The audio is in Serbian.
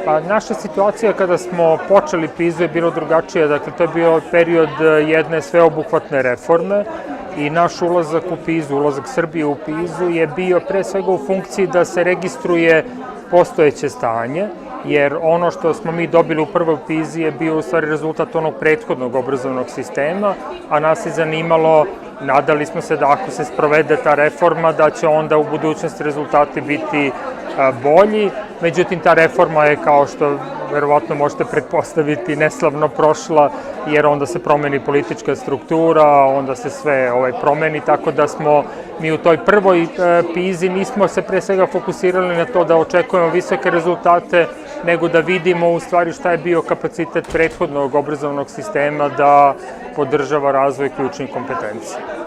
Pa naša situacija kada smo počeli PISA je bilo drugačija, dakle to je bio period jedne sveobuhvatne reforme i naš ulazak u PISA, ulazak Srbije u PISA je bio pre svega u funkciji da se registruje postojeće stanje, jer ono što smo mi dobili u prvoj PISA je bio u stvari rezultat onog prethodnog obrazovnog sistema, a nas je zanimalo, nadali smo se da ako se sprovede ta reforma, da će onda u budućnosti rezultati biti bolji, međutim ta reforma je, kao što verovatno možete pretpostaviti, neslavno prošla, jer onda se promeni politička struktura, onda se sve promeni, tako da smo mi u toj prvoj PISA nismo se pre svega fokusirali na to da očekujemo visoke rezultate, nego da vidimo u stvari šta je bio kapacitet prethodnog obrazovnog sistema da podržava razvoj ključnih kompetencija.